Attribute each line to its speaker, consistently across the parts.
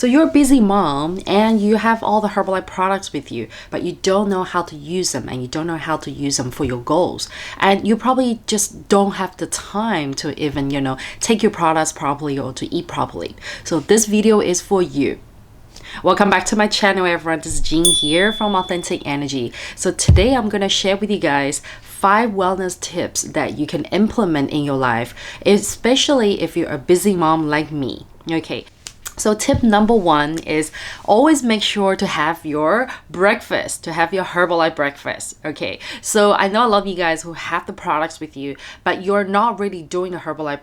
Speaker 1: So you're a busy mom and you have all the Herbalife products with you, but you don't know how to use them and you don't know how to use them for your goals. And you probably just don't have the time to even, take your products properly or to eat properly. So this video is for you. Welcome back to my channel, everyone. This is Jean here from Authentic Energy. So today I'm going to share with you guys 5 wellness tips that you can implement in your life, especially if you're a busy mom like me. Okay. So tip number 1 is always make sure to have your breakfast, to have your Herbalife breakfast. Okay, so I know a lot of you guys who have the products with you, but you're not really doing the Herbalife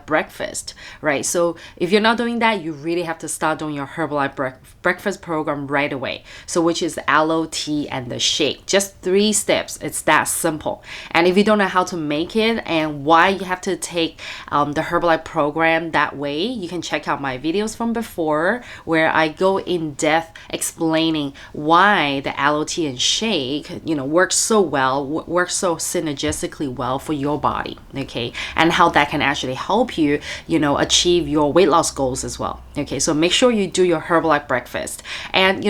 Speaker 1: breakfast, right? So if you're not doing that, you really have to start doing your Herbalife breakfast program right away. So which is the aloe tea and the shake. Just 3 steps. It's that simple. And if you don't know how to make it and why you have to take the Herbalife program that way, you can check out my videos from before where I go in depth explaining why the aloe tea and shake, works so well, works so synergistically well for your body, okay? And how that can actually help you, achieve your weight loss goals as well, okay? So make sure you do your Herbalife breakfast. And,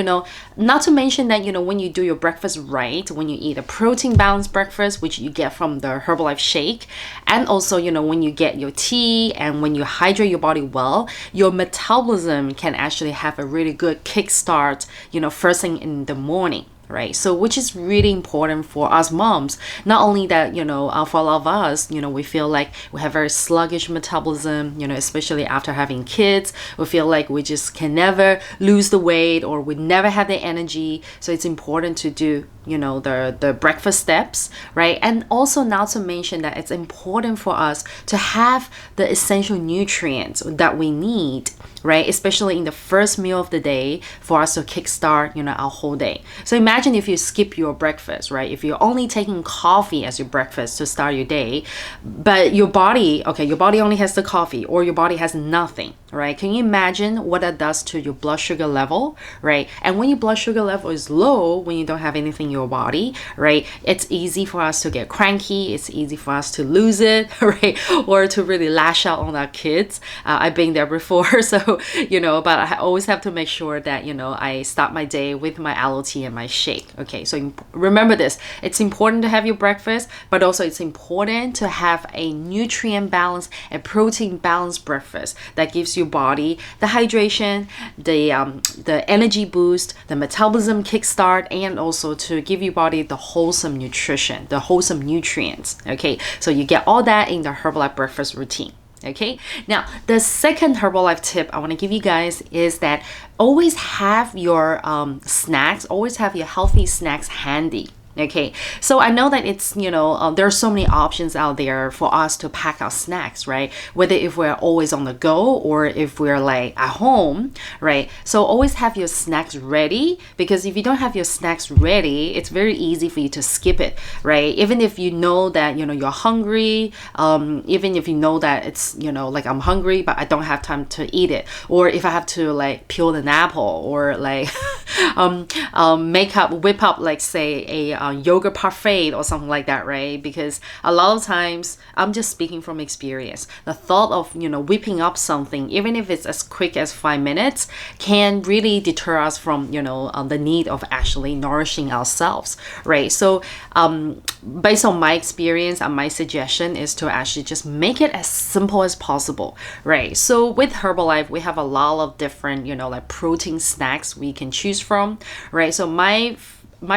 Speaker 1: not to mention that, when you do your breakfast right, when you eat a protein balanced breakfast, which you get from the Herbalife shake, and also, when you get your tea and when you hydrate your body well, your metabolism can actually have a really good kickstart, first thing in the morning. Right. So which is really important for us moms. Not only that, for a lot of us, we feel like we have very sluggish metabolism, especially after having kids. We feel like we just can never lose the weight or we never have the energy. So it's important to do, the breakfast steps, right? And also not to mention that it's important for us to have the essential nutrients that we need, right? Especially in the first meal of the day for us to kickstart, our whole day. So imagine if you skip your breakfast, right? If you're only taking coffee as your breakfast to start your day, but your body only has the coffee or your body has nothing, right? Can you imagine what that does to your blood sugar level, right? And when your blood sugar level is low, when you don't have anything in your body, right? It's easy for us to get cranky. It's easy for us to lose it, right? Or to really lash out on our kids. I've been there before. So, but I always have to make sure that, I start my day with my aloe tea and my shake. Okay, so remember this. It's important to have your breakfast, but also it's important to have a nutrient balance, a protein balanced breakfast that gives your body the hydration, the energy boost, the metabolism kickstart, and also to give your body the wholesome nutrition, the wholesome nutrients. Okay, so you get all that in the Herbalife breakfast routine. Okay, now the second Herbalife tip I want to give you guys is that always have your snacks, always have your healthy snacks handy. Okay, so I know that it's, there are so many options out there for us to pack our snacks, right? Whether if we're always on the go or if we're like at home, right? So always have your snacks ready, because if you don't have your snacks ready, it's very easy for you to skip it, right? Even if you know that, you're hungry, even if you know that it's, like I'm hungry, but I don't have time to eat it. Or if I have to like peel an apple or like whip up, like say a yogurt parfait or something like that, right? Because a lot of times, I'm just speaking from experience, the thought of whipping up something, even if it's as quick as 5 minutes, can really deter us from the need of actually nourishing ourselves, right? So based on my experience and my suggestion is to actually just make it as simple as possible, right? So with Herbalife, we have a lot of different like protein snacks we can choose from, right? So my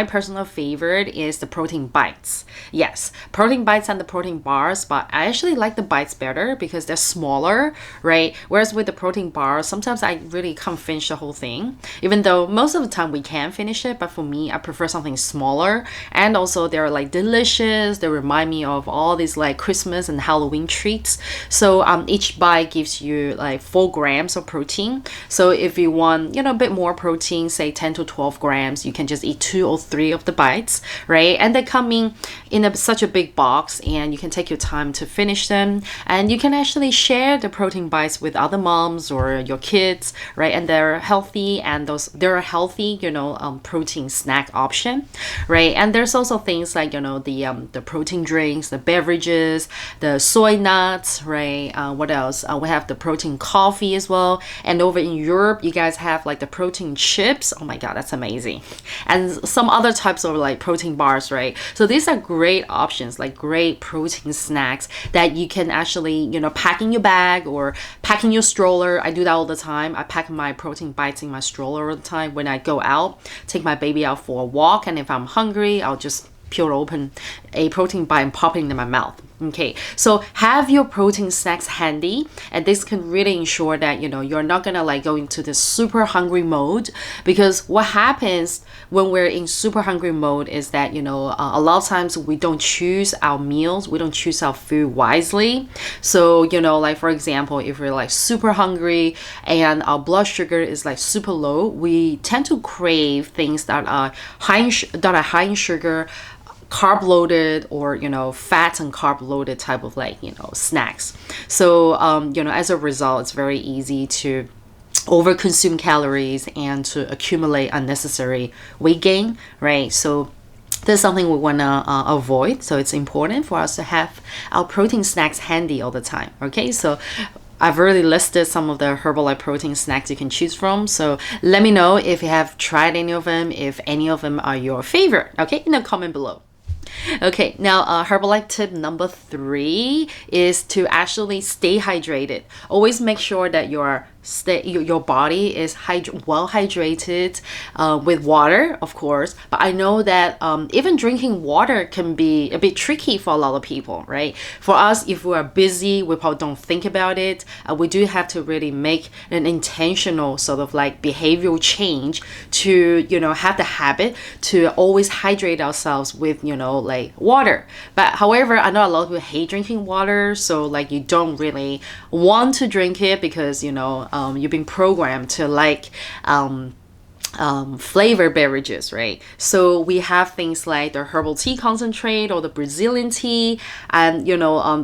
Speaker 1: personal favorite is the protein bites. Yes, protein bites and the protein bars, but I actually like the bites better because they're smaller, right? Whereas with the protein bars, sometimes I really can't finish the whole thing, even though most of the time we can finish it. But for me, I prefer something smaller. And also they're like delicious. They remind me of all these like Christmas and Halloween treats. So each bite gives you like 4 grams of protein. So if you want, a bit more protein, say 10 to 12 grams, you can just eat 2 or all 3 of the bites, right? And they come in such a big box, and you can take your time to finish them, and you can actually share the protein bites with other moms or your kids, right? And they're healthy, and they're a healthy, protein snack option, right? And there's also things like, the protein drinks, the beverages, the soy nuts, right? What else? We have the protein coffee as well. And over in Europe, you guys have like the protein chips. Oh my God, that's amazing. And some other types of like protein bars, right? So these are great options, like great protein snacks that you can actually, pack in your bag or pack in your stroller. I do that all the time. I pack my protein bites in my stroller all the time when I go out, take my baby out for a walk. And if I'm hungry, I'll just peel open a protein bite and pop it into my mouth. Okay, so have your protein snacks handy, and this can really ensure that you're not gonna like go into this super hungry mode, because what happens when we're in super hungry mode is that a lot of times we don't choose our meals, we don't choose our food wisely. So like for example, if we're like super hungry and our blood sugar is like super low, we tend to crave things that are high in sugar, carb loaded, or fat and carb loaded type of like snacks. So as a result, it's very easy to overconsume calories and to accumulate unnecessary weight gain, right? So this is something we want to avoid. So it's important for us to have our protein snacks handy all the time. Okay, so I've already listed some of the Herbalife protein snacks you can choose from. So let me know if you have tried any of them, if any of them are your favorite, okay, in the comment below. Okay, now Herbalife tip number 3 is to actually stay hydrated. Always make sure that your body is well hydrated with water, of course. But I know that even drinking water can be a bit tricky for a lot of people, right? For us, if we are busy, we probably don't think about it. We do have to really make an intentional sort of like behavioral change to have the habit to always hydrate ourselves with like water. But however, I know a lot of people hate drinking water, so like you don't really want to drink it because you've been programmed to like flavored beverages, right? So we have things like the herbal tea concentrate or the Brazilian tea, and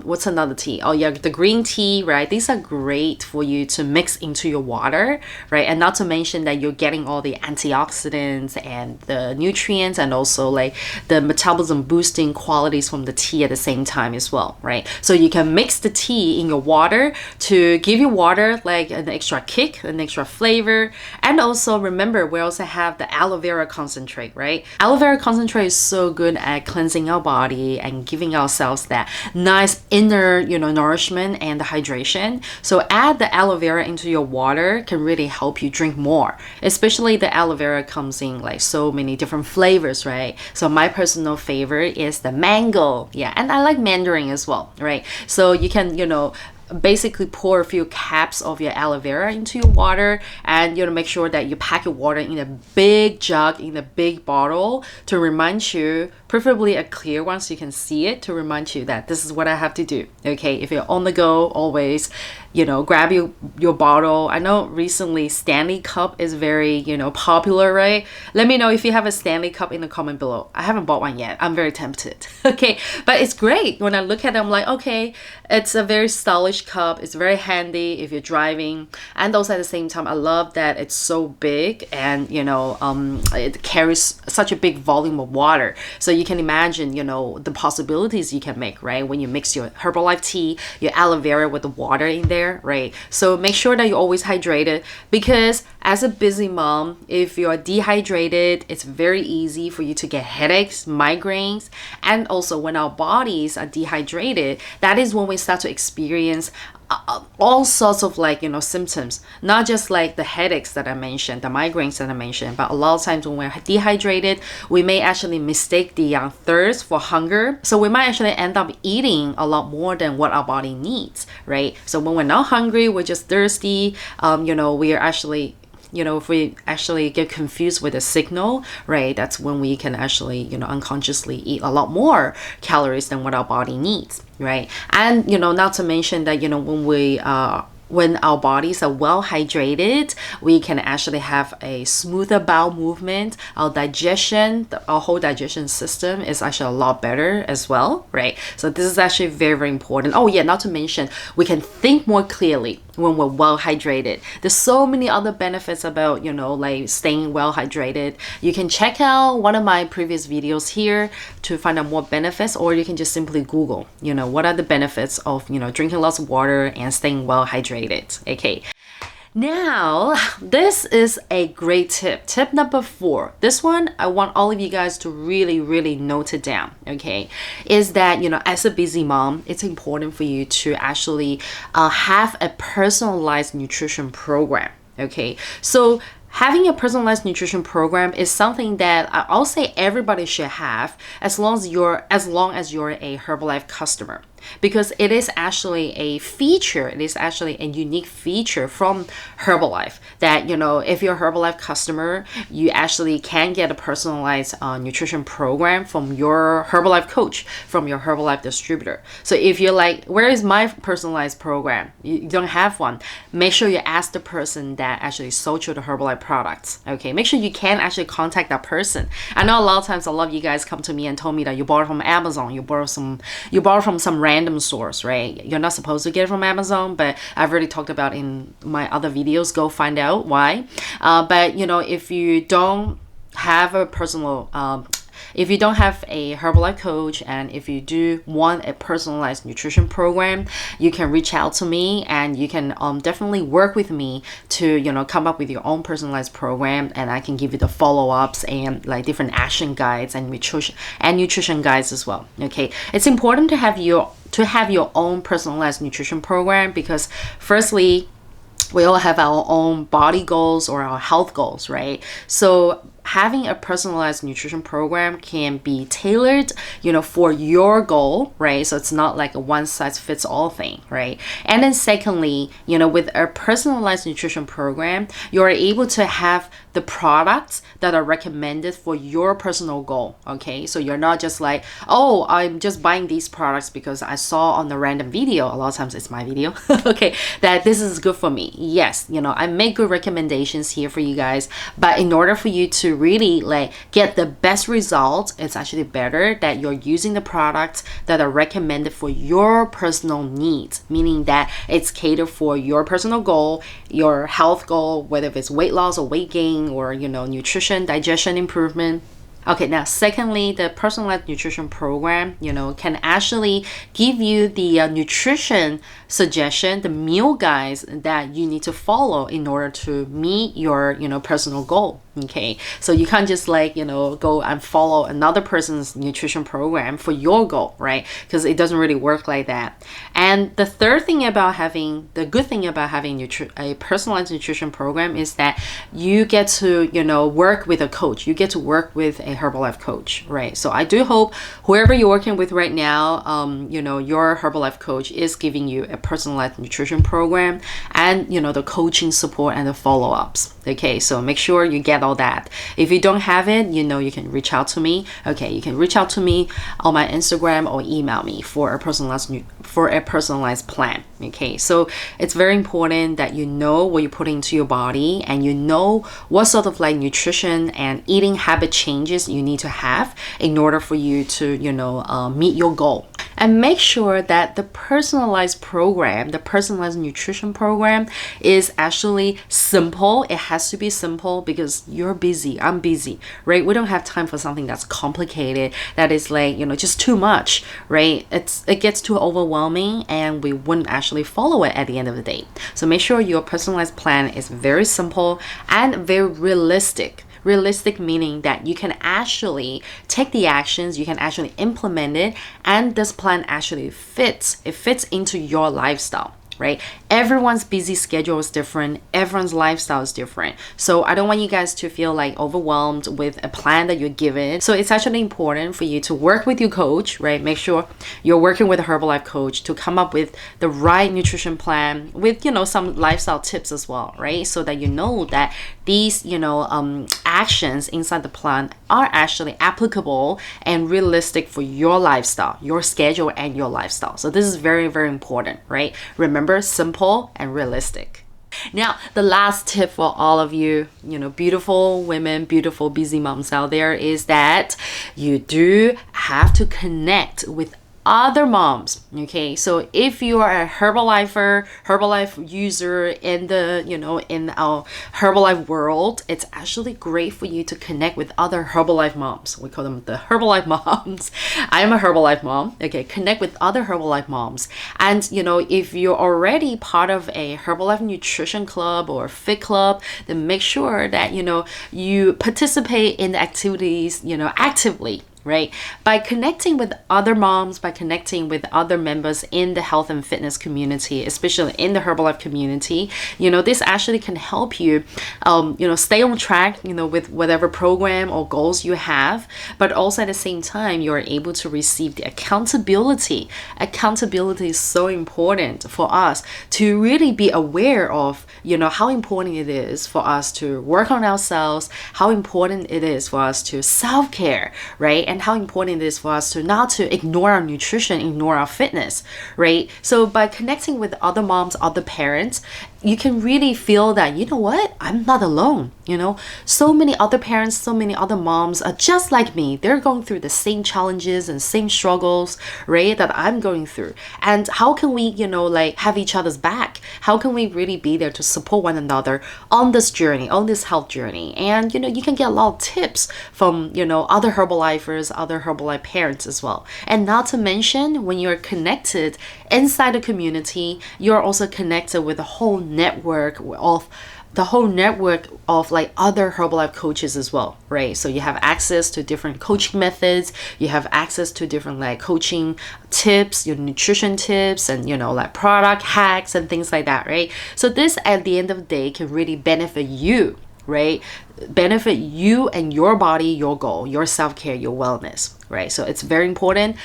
Speaker 1: what's another tea? Oh yeah, the green tea, right? These are great for you to mix into your water, right? And not to mention that you're getting all the antioxidants and the nutrients and also like the metabolism boosting qualities from the tea at the same time as well, right? So you can mix the tea in your water to give your water like an extra kick, an extra flavor. And also remember, we also have the aloe vera concentrate, right? Aloe vera concentrate is so good at cleansing our body and giving ourselves that nice inner, nourishment and the hydration. So add the aloe vera into your water can really help you drink more. Especially the aloe vera comes in like so many different flavors, right? So my personal favorite is the mango. Yeah, and I like mandarin as well, right? So you can, basically pour a few caps of your aloe vera into your water, and make sure that you pack your water in a big jug, in a big bottle, to remind you, preferably a clear one so you can see it, to remind you that this is what I have to do. Okay, if you're on the go, always grab your bottle. I know recently Stanley Cup is very popular, right? Let me know if you have a Stanley Cup in the comment below. I haven't bought one yet. I'm very tempted. Okay, but it's great. When I look at it, I'm like, okay, it's a very stylish cup. It's very handy if you're driving, and also at the same time I love that it's so big, and it carries such a big volume of water. So you can imagine the possibilities you can make, right, when you mix your Herbalife tea, your aloe vera with the water in there, right? So make sure that you're always hydrated, because as a busy mom, if you're dehydrated, it's very easy for you to get headaches, migraines. And also when our bodies are dehydrated, that is when we start to experience all sorts of like symptoms, not just like the headaches that I mentioned, the migraines that I mentioned, but a lot of times when we're dehydrated, we may actually mistake the thirst for hunger. So we might actually end up eating a lot more than what our body needs, right? So when we're not hungry, we're just thirsty, we are actually if we actually get confused with a signal, right, that's when we can actually, unconsciously eat a lot more calories than what our body needs, right? And, not to mention that, when we when our bodies are well hydrated, we can actually have a smoother bowel movement. Our digestion, our whole digestion system is actually a lot better as well, right? So this is actually very, very important. Oh yeah, not to mention, we can think more clearly when we're well hydrated. There's so many other benefits about, like staying well hydrated. You can check out one of my previous videos here to find out more benefits, or you can just simply Google, what are the benefits of, drinking lots of water and staying well hydrated. Okay. Now, this is a great tip. Tip number 4. This one, I want all of you guys to really, really note it down, okay? Is that, as a busy mom, it's important for you to actually have a personalized nutrition program, okay? So having a personalized nutrition program is something that I'll say everybody should have as long as you're a Herbalife customer. Because it is actually a feature, it is actually a unique feature from Herbalife that, if you're a Herbalife customer, you actually can get a personalized nutrition program from your Herbalife coach, from your Herbalife distributor. So if you're like, where is my personalized program? You don't have one. Make sure you ask the person that actually sold you the Herbalife products. Okay, make sure you can actually contact that person. I know a lot of times, a lot of you guys come to me and told me that you bought it from Amazon, you bought it from some random source, right? You're not supposed to get it from Amazon, but I've already talked about in my other videos. Go find out why. But if you don't have a if you don't have a Herbalife coach, and if you do want a personalized nutrition program, you can reach out to me, and you can definitely work with me to come up with your own personalized program, and I can give you the follow-ups and like different action guides and nutrition guides as well. Okay, it's important to have your own personalized nutrition program because firstly, we all have our own body goals or our health goals, right? So having a personalized nutrition program can be tailored, for your goal, right? So it's not like a one size fits all thing, right? And then secondly, with a personalized nutrition program, you're able to have the products that are recommended for your personal goal, okay? So you're not just like, oh, I'm just buying these products because I saw on the random video, a lot of times it's my video, okay, that this is good for me. Yes, I make good recommendations here for you guys, but in order for you to really get the best results, it's actually better that you're using the products that are recommended for your personal needs, meaning that it's catered for your personal goal, your health goal, whether it's weight loss or weight gain or nutrition, digestion improvement. Okay, now secondly, the personalized nutrition program, can actually give you the nutrition suggestion, the meal guides that you need to follow in order to meet your, personal goal. Okay, so you can't just go and follow another person's nutrition program for your goal, right? Because it doesn't really work like that. And the good thing about having a personalized nutrition program is that you get to, work with a coach. You get to work with a Herbalife coach, right? So I do hope whoever you're working with right now, your Herbalife coach is giving you a personalized nutrition program and, the coaching support and the follow-ups. Okay, so make sure you get all that. If you don't have it, you can reach out to me. Okay, you can reach out to me on my Instagram or email me for a personalized plan. Okay, so it's very important that you know what you put into your body and you know what sort of nutrition and eating habit changes you need to have in order for you to meet your goal. And make sure that the personalized program, the personalized nutrition program is actually simple. It has to be simple because you're busy, I'm busy, right? We don't have time for something that's complicated, that is just too much, right? It gets too overwhelming and we wouldn't actually follow it at the end of the day. So make sure your personalized plan is very simple and very realistic. Realistic meaning that you can actually take the actions, you can actually implement it, and this plan actually fits into your lifestyle. Right? Everyone's busy schedule is different. Everyone's lifestyle is different. So I don't want you guys to feel overwhelmed with a plan that you're given. So it's actually important for you to work with your coach, right? Make sure you're working with a Herbalife coach to come up with the right nutrition plan with, some lifestyle tips as well, right? So that that these, actions inside the plan are actually applicable and realistic for your lifestyle, your schedule and your lifestyle. So this is very, very important, right? Remember Remember, simple and realistic. Now, the last tip for all of you, beautiful women, beautiful busy moms out there is that you do have to connect with other moms. Okay, so if you are a Herbalife user in in our Herbalife world, it's actually great for you to connect with other Herbalife moms. We call them the Herbalife moms. I am a Herbalife mom. Okay, connect with other Herbalife moms. And if you're already part of a Herbalife nutrition club or fit club, then make sure that you participate in the activities actively, right? By connecting with other moms, by connecting with other members in the health and fitness community, especially in the Herbalife community, this actually can help you, stay on track, with whatever program or goals you have, but also at the same time, you're able to receive the accountability. Accountability is so important for us to really be aware of, how important it is for us to work on ourselves, how important it is for us to self-care, right? And how important it is for us to not to ignore our nutrition, ignore our fitness, right? So by connecting with other moms, other parents, you can really feel that, what? I'm not alone. So many other parents, so many other moms are just like me. They're going through the same challenges and same struggles, right, that I'm going through. And how can we, have each other's back? How can we really be there to support one another on this journey, on this health journey? And, you can get a lot of tips from, other Herbalifers, other Herbalife parents as well. And not to mention, when you're connected inside the community, you're also connected with the whole network of like other Herbalife coaches as well, right? So you have access to different coaching methods, you have access to different like coaching tips, your nutrition tips, and like product hacks and things like that, right? So this at the end of the day can really benefit you, right? Benefit you and your body, your goal, your self-care, your wellness, right? So it's very important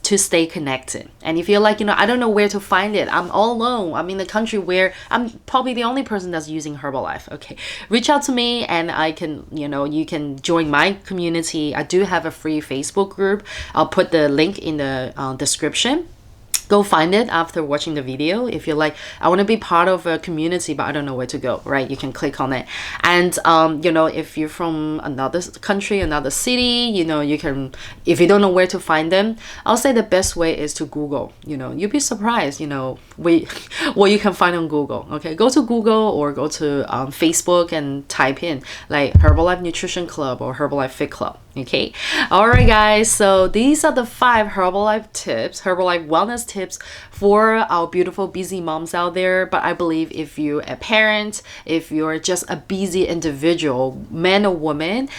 Speaker 1: to stay connected. And if you're like, I don't know where to find it, I'm all alone, I'm in a country where I'm probably the only person that's using Herbalife, okay, reach out to me and I can, you can join my community. I do have a free Facebook group. I'll put the link in the description. Go find it after watching the video. If you're like, I want to be part of a community, but I don't know where to go, right? You can click on it. And, if you're from another country, another city, you can, if you don't know where to find them, I'll say the best way is to Google. You'll be surprised, what you can find on Google. Okay, go to Google or go to Facebook and type in like Herbalife Nutrition Club or Herbalife Fit Club. Okay, all right, guys. So these are the 5 Herbalife tips, Herbalife wellness tips for our beautiful busy moms out there. But I believe if you're a parent, if you're just a busy individual, man or woman,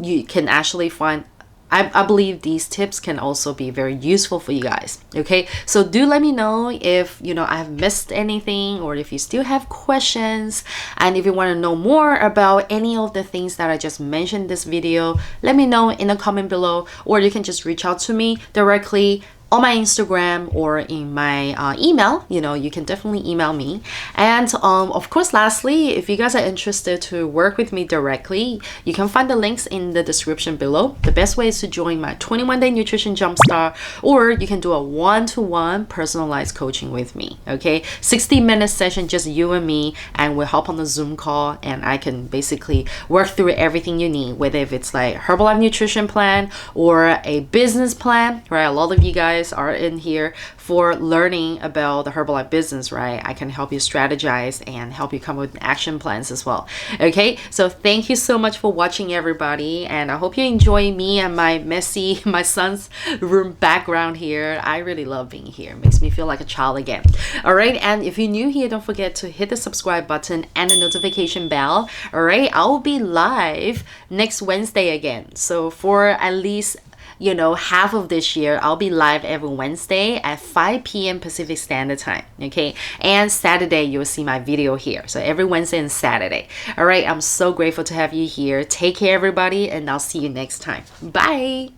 Speaker 1: you can actually find, I believe these tips can also be very useful for you guys. Okay, so do let me know if I have missed anything, or if you still have questions, and if you want to know more about any of the things that I just mentioned in this video, let me know in the comment below, or you can just reach out to me directly on my Instagram or in my email. You can definitely email me. And of course, lastly, if you guys are interested to work with me directly, you can find the links in the description below. The best way is to join my 21-day Nutrition Jumpstart, or you can do a one-to-one personalized coaching with me. Okay, 60-minute session, just you and me, and we'll hop on the Zoom call, and I can basically work through everything you need, whether if it's like Herbalife nutrition plan or a business plan, right? A lot of you guys are in here for learning about the Herbalife business, right? I can help you strategize and help you come with action plans as well. Okay, so thank you so much for watching, everybody, and I hope you enjoy me and my son's room background here. I really love being here. It makes me feel like a child again. All right, and if you're new here, don't forget to hit the subscribe button and the notification bell. All right, I'll be live next Wednesday again. So for at least half of this year, I'll be live every Wednesday at 5 p.m. Pacific Standard Time. Okay, and Saturday you'll see my video here. So every Wednesday and Saturday. All right, I'm so grateful to have you here. Take care, everybody, and I'll see you next time. Bye.